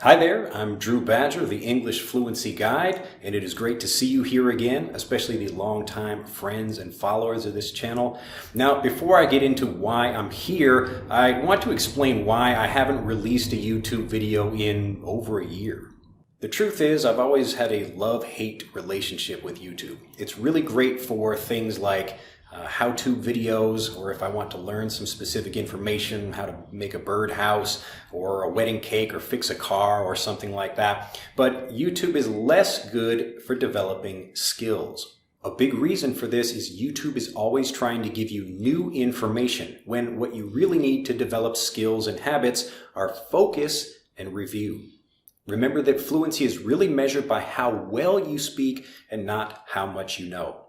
Hi there, I'm Drew Badger, the English Fluency Guide, and it is great to see you here again, especially the longtime friends and followers of this channel. Now, before I get into why I'm here, I want to explain why I haven't released a YouTube video in over a year. The truth is, I've always had a love-hate relationship with YouTube. It's really great for things like how-to videos, or if I want to learn some specific information, how to make a birdhouse or a wedding cake or fix a car or something like that. But YouTube is less good for developing skills. A big reason for this is YouTube is always trying to give you new information when what you really need to develop skills and habits are focus and review. Remember that fluency is really measured by how well you speak and not how much you know.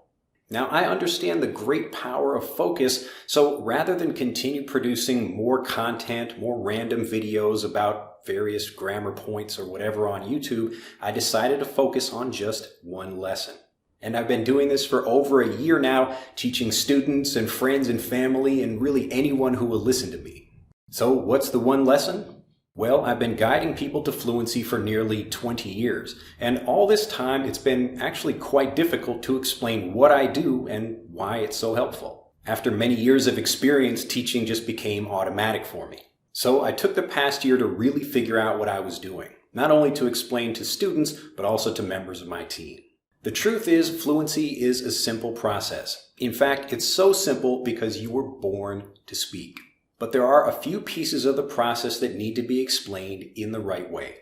Now, I understand the great power of focus, so rather than continue producing more content, more random videos about various grammar points or whatever on YouTube, I decided to focus on just one lesson. And I've been doing this for over a year now, teaching students and friends and family and really anyone who will listen to me. So what's the one lesson? Well, I've been guiding people to fluency for nearly 20 years, and all this time it's been actually quite difficult to explain what I do and why it's so helpful. After many years of experience, teaching just became automatic for me. So I took the past year to really figure out what I was doing, not only to explain to students, but also to members of my team. The truth is, fluency is a simple process. In fact, it's so simple because you were born to speak. But there are a few pieces of the process that need to be explained in the right way.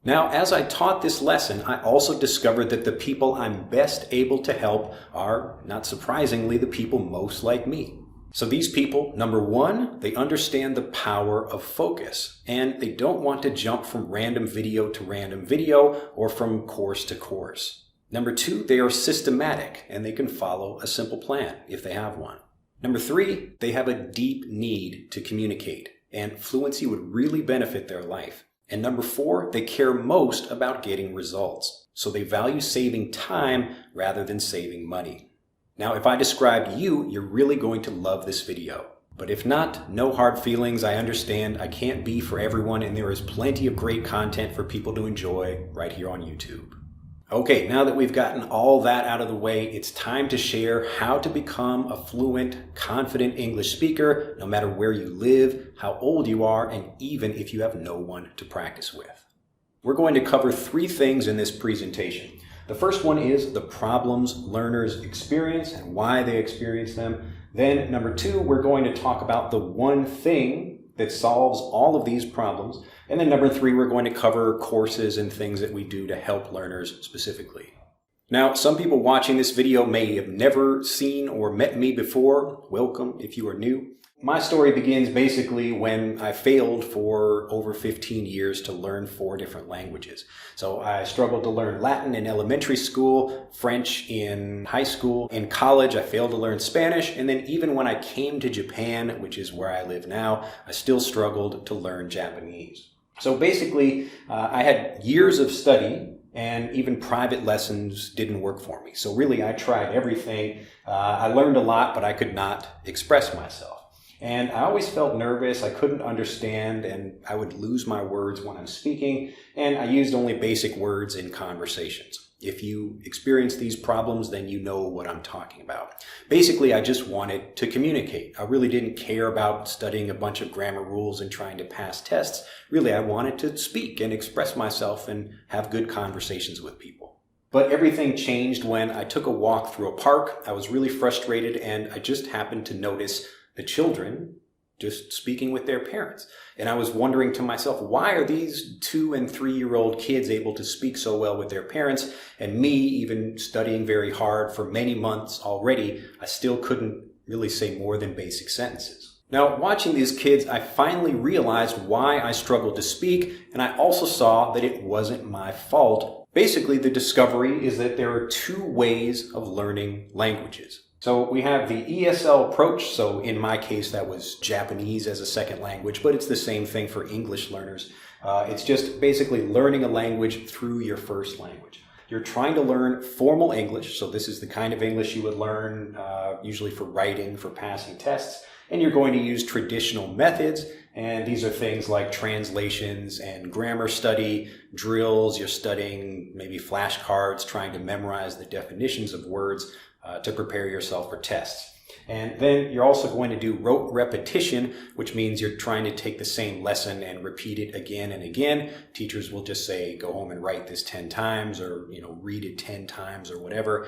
Now, as I taught this lesson, I also discovered that the people I'm best able to help are, not surprisingly, the people most like me. So these people, number one, they understand the power of focus, and they don't want to jump from random video to random video or from course to course. Number two, they are systematic, and they can follow a simple plan if they have one. Number three, they have a deep need to communicate, and fluency would really benefit their life. And number four, they care most about getting results, so they value saving time rather than saving money. Now, if I described you, you're really going to love this video. But if not, no hard feelings. I understand I can't be for everyone, and there is plenty of great content for people to enjoy right here on YouTube. Okay, now that we've gotten all that out of the way, it's time to share how to become a fluent, confident English speaker, no matter where you live, how old you are, and even if you have no one to practice with. We're going to cover three things in this presentation. The first one is the problems learners experience and why they experience them. Then, number two, we're going to talk about the one thing that solves all of these problems. And then number three, we're going to cover courses and things that we do to help learners specifically. Now, some people watching this video may have never seen or met me before. Welcome if you are new. My story begins basically when I failed for over 15 years to learn 4 different languages. So I struggled to learn Latin in elementary school, French in high school. In college, I failed to learn Spanish. And then even when I came to Japan, which is where I live now, I still struggled to learn Japanese. So basically, I had years of study, and even private lessons didn't work for me. So really, I tried everything. I learned a lot, but I could not express myself. And I always felt nervous, I couldn't understand, and I would lose my words when I'm speaking, and I used only basic words in conversations. If you experience these problems, then you know what I'm talking about. Basically, I just wanted to communicate. I really didn't care about studying a bunch of grammar rules and trying to pass tests. Really, I wanted to speak and express myself and have good conversations with people. But everything changed when I took a walk through a park. I was really frustrated, and I just happened to notice the children just speaking with their parents. And I was wondering to myself, why are these 2- and 3-year-old kids able to speak so well with their parents? And me, even studying very hard for many months already, I still couldn't really say more than basic sentences. Now, watching these kids, I finally realized why I struggled to speak, and I also saw that it wasn't my fault. Basically, the discovery is that there are 2 ways of learning languages. So we have the ESL approach, so in my case that was Japanese as a second language, but it's the same thing for English learners. It's just basically learning a language through your first language. You're trying to learn formal English, so this is the kind of English you would learn usually for writing, for passing tests, and you're going to use traditional methods, And these are things like translations and grammar study, drills. You're studying maybe flashcards, trying to memorize the definitions of words to prepare yourself for tests. And then you're also going to do rote repetition, which means you're trying to take the same lesson and repeat it again and again. Teachers will just say, go home and write this 10 times, or read it 10 times or whatever.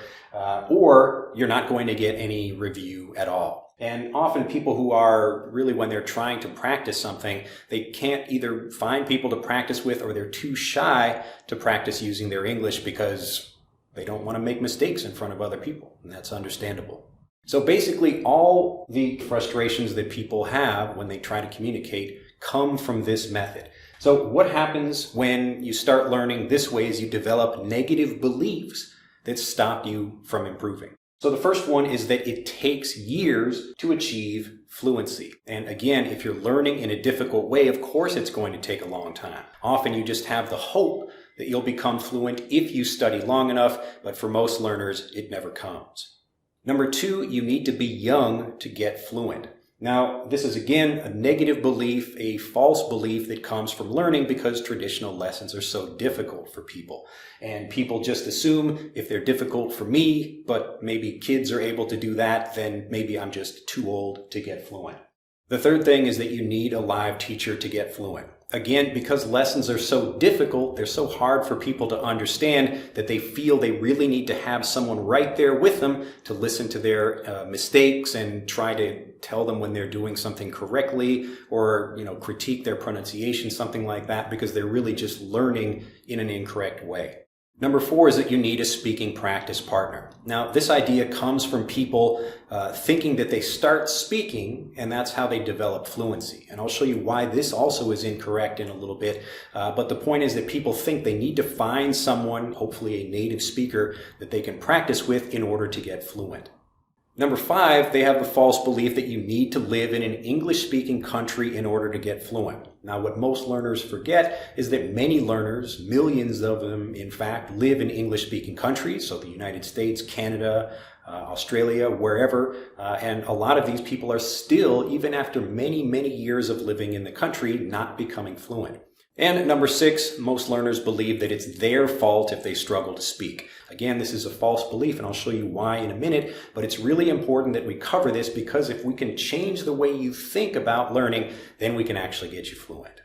Or you're not going to get any review at all. And often people who are really, when they're trying to practice something, they can't either find people to practice with, or they're too shy to practice using their English because they don't want to make mistakes in front of other people. And that's understandable. So basically, all the frustrations that people have when they try to communicate come from this method. So what happens when you start learning this way is you develop negative beliefs that stop you from improving. So the first one is that it takes years to achieve fluency. And again, if you're learning in a difficult way, of course it's going to take a long time. Often you just have the hope that you'll become fluent if you study long enough, but for most learners, it never comes. Number 2, you need to be young to get fluent. Now, this is again a negative belief, a false belief that comes from learning because traditional lessons are so difficult for people. And people just assume if they're difficult for me, but maybe kids are able to do that, then maybe I'm just too old to get fluent. The third thing is that you need a live teacher to get fluent. Again, because lessons are so difficult, they're so hard for people to understand that they feel they really need to have someone right there with them to listen to their mistakes and try to tell them when they're doing something correctly, or critique their pronunciation, something like that, because they're really just learning in an incorrect way. Number 4 is that you need a speaking practice partner. Now, this idea comes from people thinking that they start speaking and that's how they develop fluency. And I'll show you why this also is incorrect in a little bit. But the point is that people think they need to find someone, hopefully a native speaker, that they can practice with in order to get fluent. Number 5, they have the false belief that you need to live in an English-speaking country in order to get fluent. Now, what most learners forget is that many learners, millions of them, in fact, live in English-speaking countries, so the United States, Canada, Australia, wherever, and a lot of these people are still, even after many, many years of living in the country, not becoming fluent. And number 6, most learners believe that it's their fault if they struggle to speak. Again, this is a false belief, and I'll show you why in a minute, but it's really important that we cover this because if we can change the way you think about learning, then we can actually get you fluent.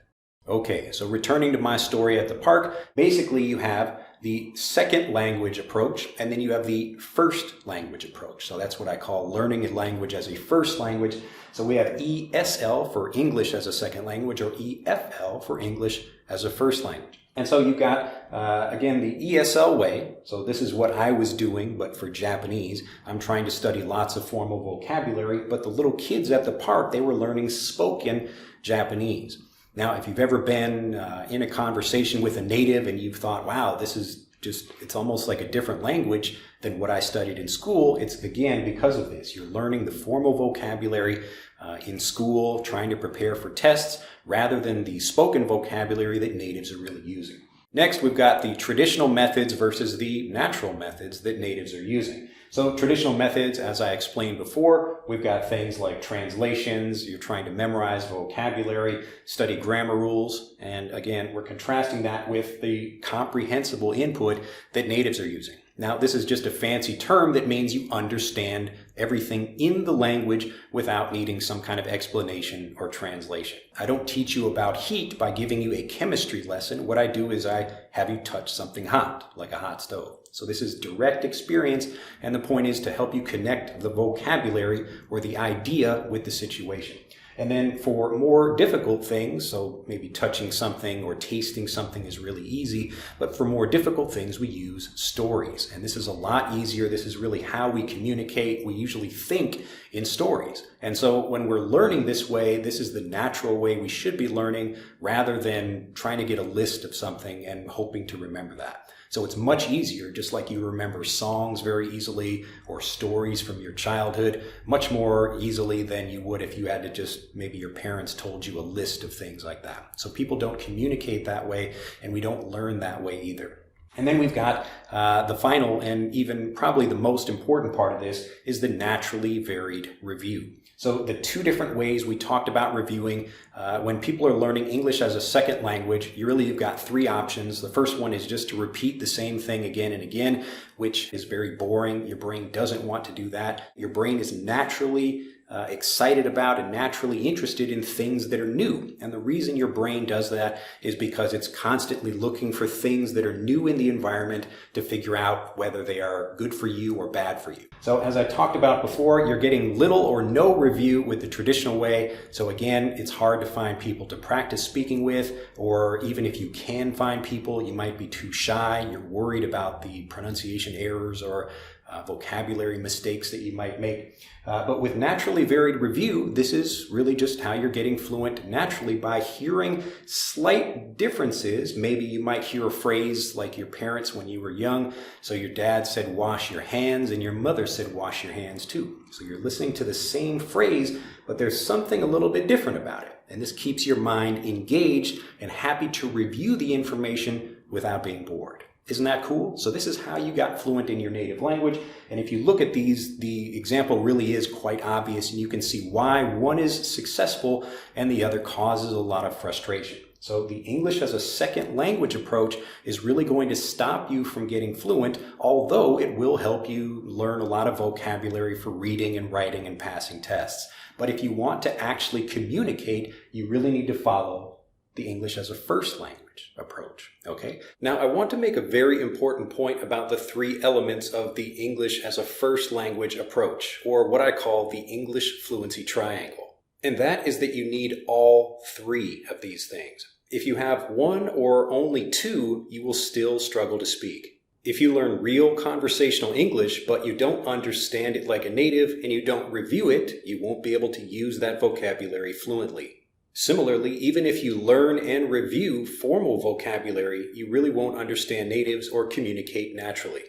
Okay, so returning to my story at the park, basically you have the second language approach, and then you have the first language approach. So that's what I call learning a language as a first language. So we have ESL for English as a second language, or EFL for English as a first language. And so you've got, again, the ESL way. So this is what I was doing, but for Japanese. I'm trying to study lots of formal vocabulary, but the little kids at the park, they were learning spoken Japanese. Now, if you've ever been in a conversation with a native and you've thought, wow, this is just, it's almost like a different language than what I studied in school, it's again because of this. You're learning the formal vocabulary in school, trying to prepare for tests, rather than the spoken vocabulary that natives are really using. Next, we've got the traditional methods versus the natural methods that natives are using. So traditional methods, as I explained before, we've got things like translations, you're trying to memorize vocabulary, study grammar rules, and again, we're contrasting that with the comprehensible input that natives are using. Now, this is just a fancy term that means you understand everything in the language without needing some kind of explanation or translation. I don't teach you about heat by giving you a chemistry lesson. What I do is I have you touch something hot, like a hot stove. So this is direct experience, and the point is to help you connect the vocabulary or the idea with the situation. And then for more difficult things, so maybe touching something or tasting something is really easy, but for more difficult things, we use stories. And this is a lot easier. This is really how we communicate. We usually think in stories. And so when we're learning this way, this is the natural way we should be learning, rather than trying to get a list of something and hoping to remember that. So it's much easier, just like you remember songs very easily or stories from your childhood, much more easily than you would if you had to just, maybe your parents told you a list of things like that. So people don't communicate that way, and we don't learn that way either. And then we've got the final and even probably the most important part of this is the naturally varied review. So the two different ways we talked about reviewing, when people are learning English as a second language, you've got three options. The first one is just to repeat the same thing again and again, which is very boring. Your brain doesn't want to do that. Your brain is naturally excited about and naturally interested in things that are new. And the reason your brain does that is because it's constantly looking for things that are new in the environment to figure out whether they are good for you or bad for you. So as I talked about before, you're getting little or no review with the traditional way. So again, it's hard to find people to practice speaking with, or even if you can find people, you might be too shy. You're worried about the pronunciation errors or vocabulary mistakes that you might make. But with naturally varied review, this is really just how you're getting fluent naturally, by hearing slight differences. Maybe you might hear a phrase like your parents when you were young. So your dad said, wash your hands, and your mother said, wash your hands too. So you're listening to the same phrase, but there's something a little bit different about it. And this keeps your mind engaged and happy to review the information without being bored. Isn't that cool? So this is how you got fluent in your native language. And if you look at these, the example really is quite obvious, and you can see why one is successful and the other causes a lot of frustration. So the English as a second language approach is really going to stop you from getting fluent, although it will help you learn a lot of vocabulary for reading and writing and passing tests. But if you want to actually communicate, you really need to follow the English as a first language approach. Okay. Now I want to make a very important point about the three elements of the English as a first language approach, or what I call the English fluency triangle. And that is that you need all three of these things. If you have one or only two, you will still struggle to speak. If you learn real conversational English, but you don't understand it like a native and you don't review it, you won't be able to use that vocabulary fluently. Similarly, even if you learn and review formal vocabulary, you really won't understand natives or communicate naturally.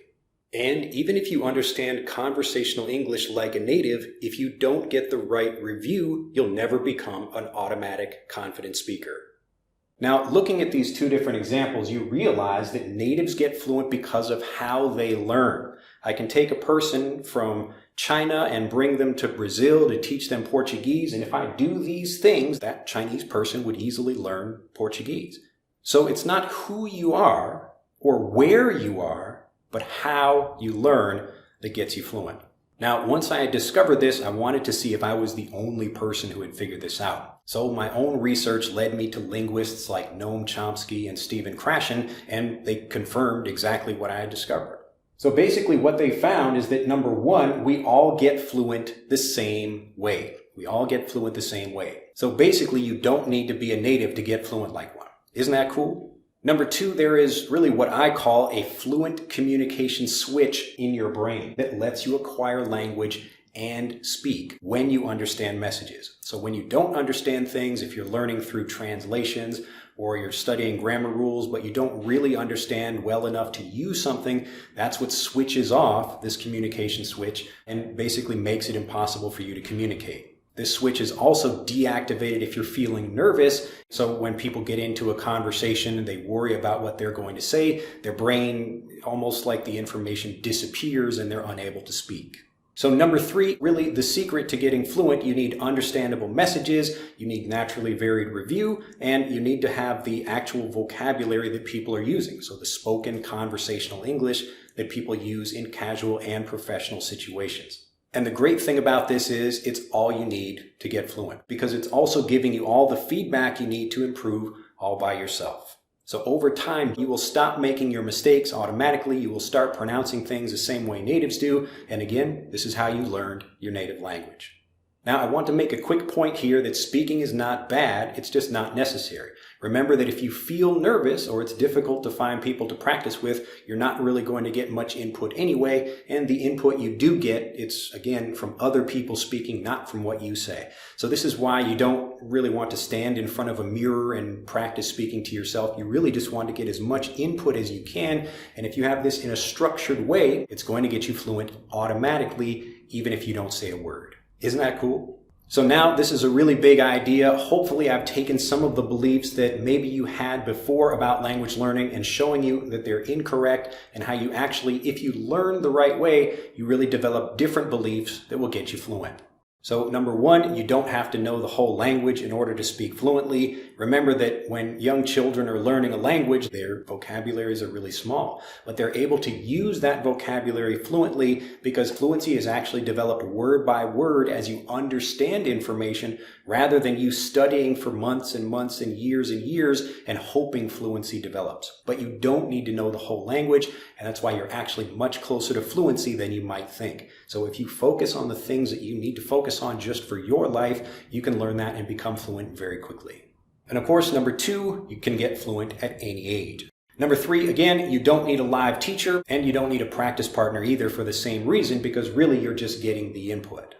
And even if you understand conversational English like a native, if you don't get the right review, you'll never become an automatic, confident speaker. Now, looking at these two different examples, you realize that natives get fluent because of how they learn. I can take a person from China and bring them to Brazil to teach them Portuguese, and if I do these things, that Chinese person would easily learn Portuguese. So it's not who you are or where you are, but how you learn that gets you fluent. Now, once I had discovered this, I wanted to see if I was the only person who had figured this out. So my own research led me to linguists like Noam Chomsky and Stephen Krashen, and they confirmed exactly what I had discovered. So basically what they found is that, number one, we all get fluent the same way. We all get fluent the same way. So basically you don't need to be a native to get fluent like one. Isn't that cool? Number two, there is really what I call a fluent communication switch in your brain that lets you acquire language and speak when you understand messages. So when you don't understand things, if you're learning through translations or you're studying grammar rules, but you don't really understand well enough to use something, that's what switches off this communication switch and basically makes it impossible for you to communicate. This switch is also deactivated if you're feeling nervous. So when people get into a conversation and they worry about what they're going to say, their brain, almost like the information disappears and they're unable to speak. So number three, really the secret to getting fluent, you need understandable messages, you need naturally varied review, and you need to have the actual vocabulary that people are using. So the spoken conversational English that people use in casual and professional situations. And the great thing about this is it's all you need to get fluent, because it's also giving you all the feedback you need to improve all by yourself. So over time, you will stop making your mistakes automatically. You will start pronouncing things the same way natives do. And again, this is how you learned your native language. Now, I want to make a quick point here that speaking is not bad, it's just not necessary. Remember that if you feel nervous or it's difficult to find people to practice with, you're not really going to get much input anyway, and the input you do get, it's again from other people speaking, not from what you say. So this is why you don't really want to stand in front of a mirror and practice speaking to yourself. You really just want to get as much input as you can, and if you have this in a structured way, it's going to get you fluent automatically, even if you don't say a word. Isn't that cool? So now this is a really big idea. Hopefully I've taken some of the beliefs that maybe you had before about language learning and showing you that they're incorrect, and how you actually, if you learn the right way, you really develop different beliefs that will get you fluent. So number one, you don't have to know the whole language in order to speak fluently. Remember that when young children are learning a language, their vocabularies are really small, but they're able to use that vocabulary fluently because fluency is actually developed word by word as you understand information rather than you studying for months and months and years and hoping fluency develops. But you don't need to know the whole language, and that's why you're actually much closer to fluency than you might think. So if you focus on the things that you need to focus on just for your life, you can learn that and become fluent very quickly. And of course, number two, you can get fluent at any age. Number three, again, you don't need a live teacher and you don't need a practice partner either for the same reason, because really you're just getting the input.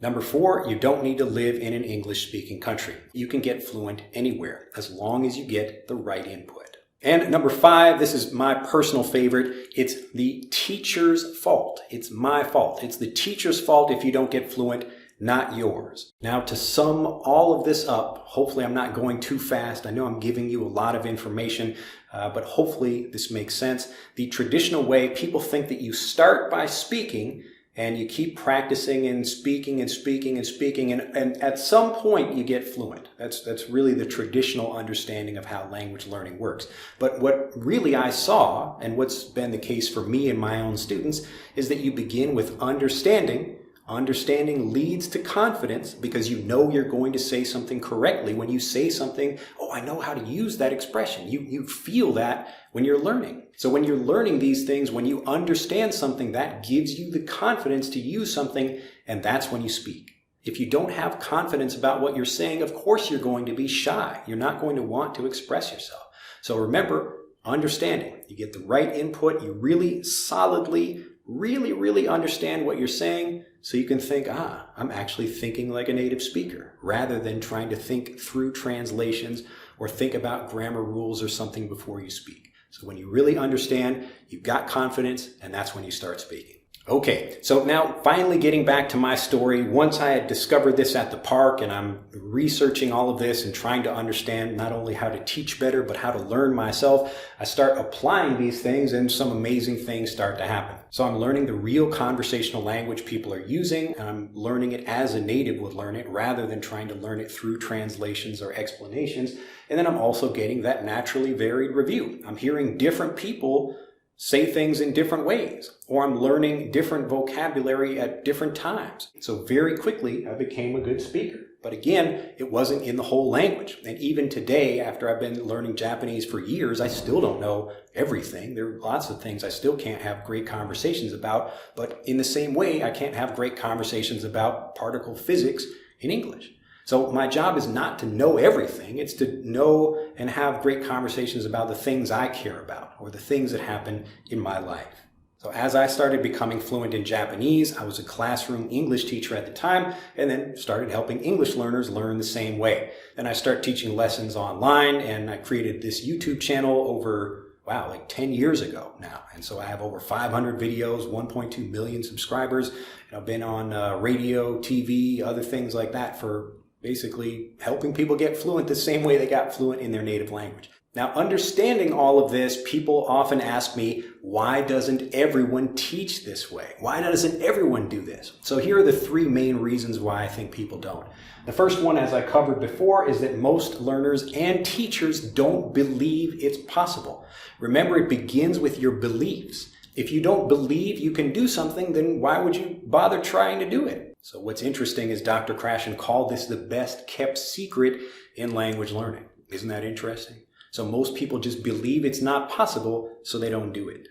Number four, you don't need to live in an English-speaking country. You can get fluent anywhere as long as you get the right input. And number five, this is my personal favorite. It's the teacher's fault. It's my fault. It's the teacher's fault if you don't get fluent, not yours. Now, to sum all of this up, hopefully I'm not going too fast. I know I'm giving you a lot of information, but hopefully this makes sense. The traditional way, people think that you start by speaking and you keep practicing and speaking and speaking and speaking, and at some point you get fluent. That's really the traditional understanding of how language learning works. But what really I saw, and what's been the case for me and my own students, is that you begin with understanding. Understanding leads to confidence because you know you're going to say something correctly. When you say something, oh, I know how to use that expression. You feel that when you're learning. So when you're learning these things, when you understand something, that gives you the confidence to use something, and that's when you speak. If you don't have confidence about what you're saying, of course you're going to be shy. You're not going to want to express yourself. So remember, understanding. You get the right input. You really solidly really understand what you're saying, so you can think, I'm actually thinking like a native speaker, rather than trying to think through translations or think about grammar rules or something before you speak. So when you really understand, you've got confidence, and that's when you start speaking. Okay, so now finally getting back to my story, once I had discovered this at the park and I'm researching all of this and trying to understand not only how to teach better, but how to learn myself, I start applying these things and some amazing things start to happen. So I'm learning the real conversational language people are using, and I'm learning it as a native would learn it rather than trying to learn it through translations or explanations. And then I'm also getting that naturally varied review. I'm hearing different people say things in different ways, or I'm learning different vocabulary at different times. So very quickly, I became a good speaker. But again, it wasn't in the whole language. And even today, after I've been learning Japanese for years, I still don't know everything. There are lots of things I still can't have great conversations about. But in the same way, I can't have great conversations about particle physics in English. So my job is not to know everything. It's to know and have great conversations about the things I care about or the things that happen in my life. So as I started becoming fluent in Japanese, I was a classroom English teacher at the time, and then started helping English learners learn the same way. Then I started teaching lessons online, and I created this YouTube channel over like 10 years ago now. And so I have over 500 videos, 1.2 million subscribers, and I've been on radio, TV, other things like that for basically helping people get fluent the same way they got fluent in their native language. Now, understanding all of this, people often ask me, why doesn't everyone teach this way? Why doesn't everyone do this? So here are the three main reasons why I think people don't. The first one, as I covered before, is that most learners and teachers don't believe it's possible. Remember, it begins with your beliefs. If you don't believe you can do something, then why would you bother trying to do it? So what's interesting is Dr. Krashen called this the best kept secret in language learning. Isn't that interesting? So most people just believe it's not possible, so they don't do it.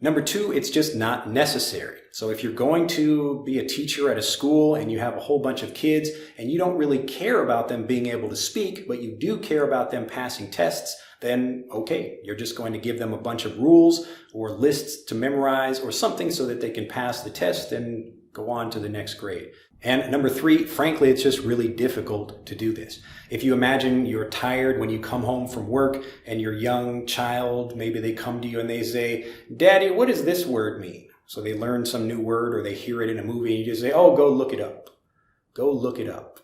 Number two, it's just not necessary. So if you're going to be a teacher at a school and you have a whole bunch of kids and you don't really care about them being able to speak, but you do care about them passing tests, then okay, you're just going to give them a bunch of rules or lists to memorize or something so that they can pass the test and go on to the next grade. And number three, frankly, it's just really difficult to do this. If you imagine you're tired when you come home from work and your young child, maybe they come to you and they say, "Daddy, what does this word mean?" So they learn some new word or they hear it in a movie and you just say, "Oh, go look it up. Go look it up."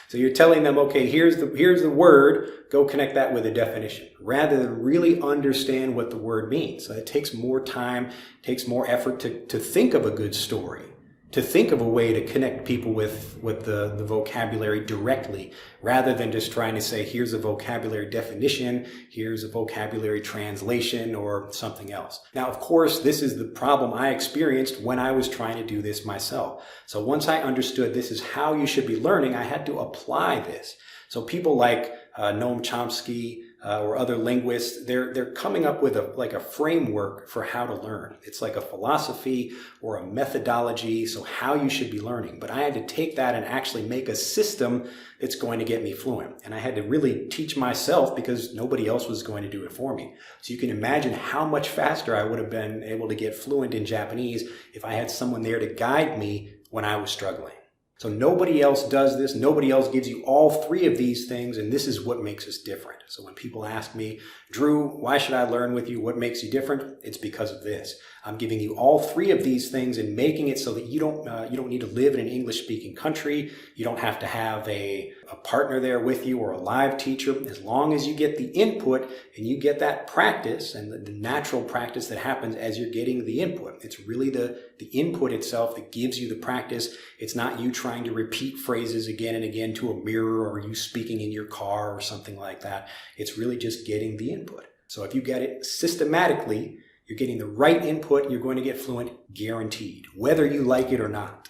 So you're telling them, okay, here's the word, go connect that with a definition, rather than really understand what the word means. So it takes more time, takes more effort to think of a good story. to think of a way to connect people with the vocabulary directly, rather than just trying to say, here's a vocabulary definition, here's a vocabulary translation, or something else. Now, of course, this is the problem I experienced when I was trying to do this myself. So once I understood this is how you should be learning, I had to apply this. So people like Noam Chomsky, or other linguists, they're coming up with a framework for how to learn. It's like a philosophy or a methodology, so how you should be learning. But I had to take that and actually make a system that's going to get me fluent. And I had to really teach myself because nobody else was going to do it for me. So you can imagine how much faster I would have been able to get fluent in Japanese if I had someone there to guide me when I was struggling. So nobody else does this. Nobody else gives you all three of these things, and this is what makes us different. So when people ask me, Drew, why should I learn with you? What makes you different? It's because of this. I'm giving you all three of these things and making it so that you don't need to live in an English-speaking country. You don't have to have a partner there with you or a live teacher. As long as you get the input and you get that practice and the natural practice that happens as you're getting the input. It's really the input itself that gives you the practice. It's not you trying to repeat phrases again and again to a mirror, or you speaking in your car or something like that. It's really just getting the input. So if you get it systematically, you're getting the right input, you're going to get fluent, guaranteed, whether you like it or not.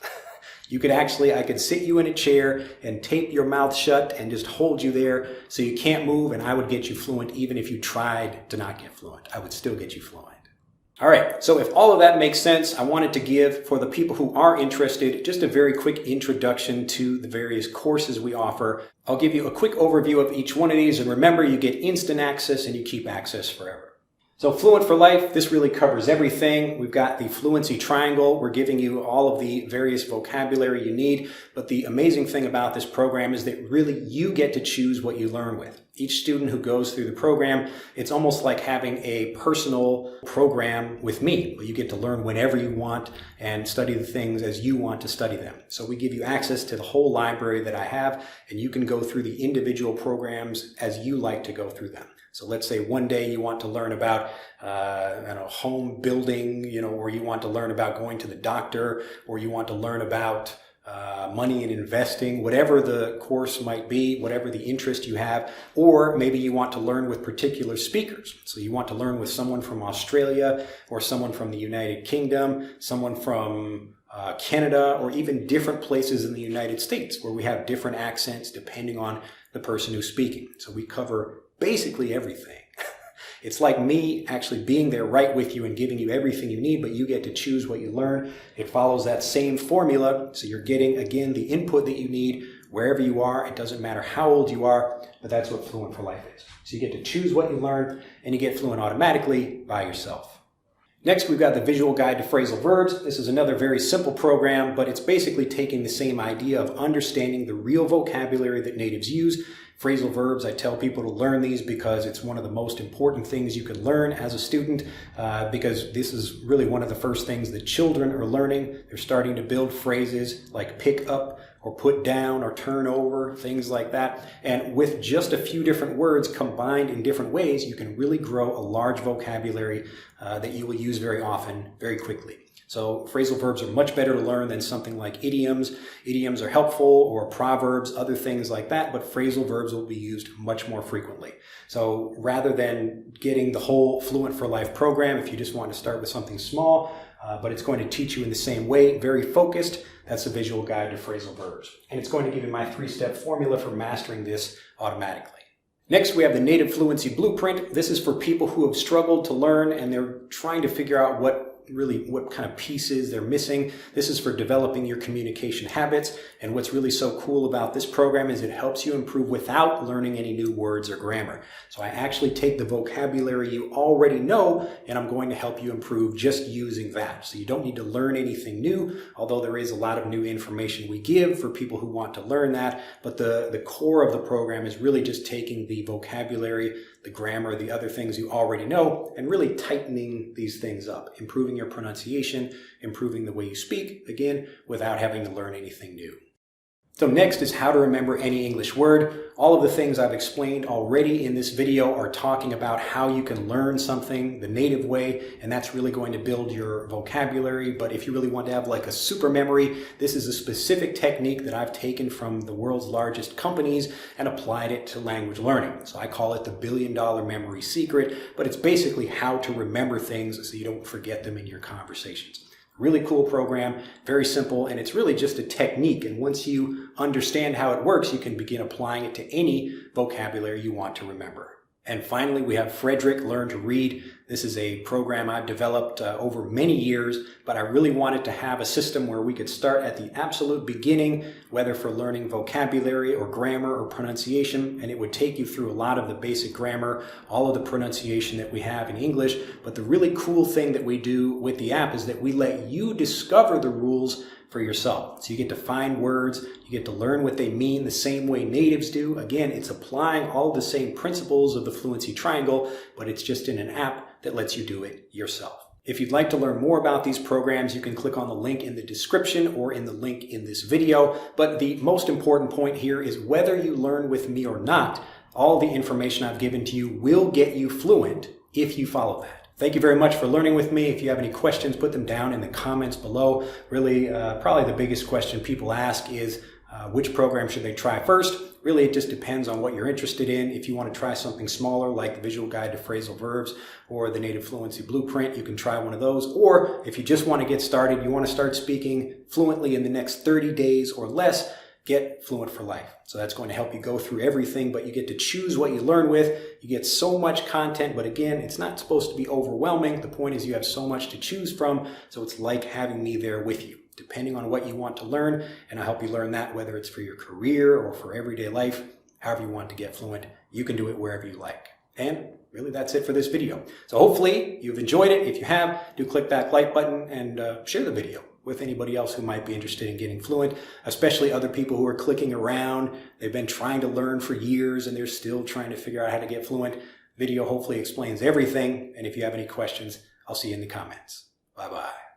I could sit you in a chair and tape your mouth shut and just hold you there so you can't move, and I would get you fluent even if you tried to not get fluent. I would still get you fluent. All right, so if all of that makes sense, I wanted to give, for the people who are interested, just a very quick introduction to the various courses we offer. I'll give you a quick overview of each one of these, and remember, you get instant access and you keep access forever. So Fluent for Life, this really covers everything. We've got the Fluency Triangle. We're giving you all of the various vocabulary you need. But the amazing thing about this program is that really you get to choose what you learn with. Each student who goes through the program, it's almost like having a personal program with me, where you get to learn whenever you want and study the things as you want to study them. So we give you access to the whole library that I have, and you can go through the individual programs as you like to go through them. So let's say one day you want to learn about home building, or you want to learn about going to the doctor, or you want to learn about money and investing, whatever the course might be, whatever the interest you have, or maybe you want to learn with particular speakers. So you want to learn with someone from Australia, or someone from the United Kingdom, someone from Canada, or even different places in the United States where we have different accents depending on the person who's speaking. So we cover basically everything. It's like me actually being there right with you and giving you everything you need, but you get to choose what you learn. It follows that same formula, so you're getting, again, the input that you need wherever you are. It doesn't matter how old you are, but that's what Fluent for Life is. So you get to choose what you learn, and you get fluent automatically by yourself. Next, we've got the Visual Guide to Phrasal Verbs. This is another very simple program, but it's basically taking the same idea of understanding the real vocabulary that natives use. Phrasal verbs, I tell people to learn these because it's one of the most important things you can learn as a student, because this is really one of the first things that children are learning. They're starting to build phrases like pick up or put down or turn over, things like that. And with just a few different words combined in different ways, you can really grow a large vocabulary that you will use very often, very quickly. So phrasal verbs are much better to learn than something like idioms. Idioms are helpful, or proverbs, other things like that, but phrasal verbs will be used much more frequently. So rather than getting the whole Fluent for Life program, if you just want to start with something small, but it's going to teach you in the same way, very focused, that's the Visual Guide to Phrasal Verbs. And it's going to give you my 3-step formula for mastering this automatically. Next, we have the Native Fluency Blueprint. This is for people who have struggled to learn and they're trying to figure out what kind of pieces they're missing. This is for developing your communication habits. And what's really so cool about this program is it helps you improve without learning any new words or grammar. So I actually take the vocabulary you already know, and I'm going to help you improve just using that. So you don't need to learn anything new, although there is a lot of new information we give for people who want to learn that. But the core of the program is really just taking the vocabulary, the grammar, the other things you already know, and really tightening these things up, improving your pronunciation, improving the way you speak, again, without having to learn anything new. So next is how to remember any English word. All of the things I've explained already in this video are talking about how you can learn something the native way, and that's really going to build your vocabulary. But if you really want to have like a super memory, this is a specific technique that I've taken from the world's largest companies and applied it to language learning. So I call it the $1 billion memory secret, but it's basically how to remember things so you don't forget them in your conversations. Really cool program, very simple, and it's really just a technique. And once you understand how it works, you can begin applying it to any vocabulary you want to remember. And finally, we have Frederick Learn to Read. This is a program I've developed over many years, but I really wanted to have a system where we could start at the absolute beginning, whether for learning vocabulary or grammar or pronunciation, and it would take you through a lot of the basic grammar, all of the pronunciation that we have in English. But the really cool thing that we do with the app is that we let you discover the rules for yourself. So you get to find words, you get to learn what they mean the same way natives do. Again, it's applying all the same principles of the Fluency Triangle, but it's just in an app that lets you do it yourself. If you'd like to learn more about these programs, you can click on the link in the description or in the link in this video. But the most important point here is whether you learn with me or not, all the information I've given to you will get you fluent if you follow that. Thank you very much for learning with me. If you have any questions, put them down in the comments below. Really, probably the biggest question people ask is which program should they try first? Really, it just depends on what you're interested in. If you want to try something smaller like the Visual Guide to Phrasal Verbs or the Native Fluency Blueprint, you can try one of those. Or if you just want to get started, you want to start speaking fluently in the next 30 days or less, get Fluent for Life. So that's going to help you go through everything, but you get to choose what you learn with. You get so much content, but again, it's not supposed to be overwhelming. The point is you have so much to choose from, so it's like having me there with you, depending on what you want to learn, and I'll help you learn that, whether it's for your career or for everyday life, however you want to get fluent. You can do it wherever you like. And really, that's it for this video. So hopefully you've enjoyed it. If you have, do click that like button and share the video with anybody else who might be interested in getting fluent, especially other people who are clicking around. They've been trying to learn for years and they're still trying to figure out how to get fluent. Video hopefully explains everything. And if you have any questions, I'll see you in the comments. Bye-bye.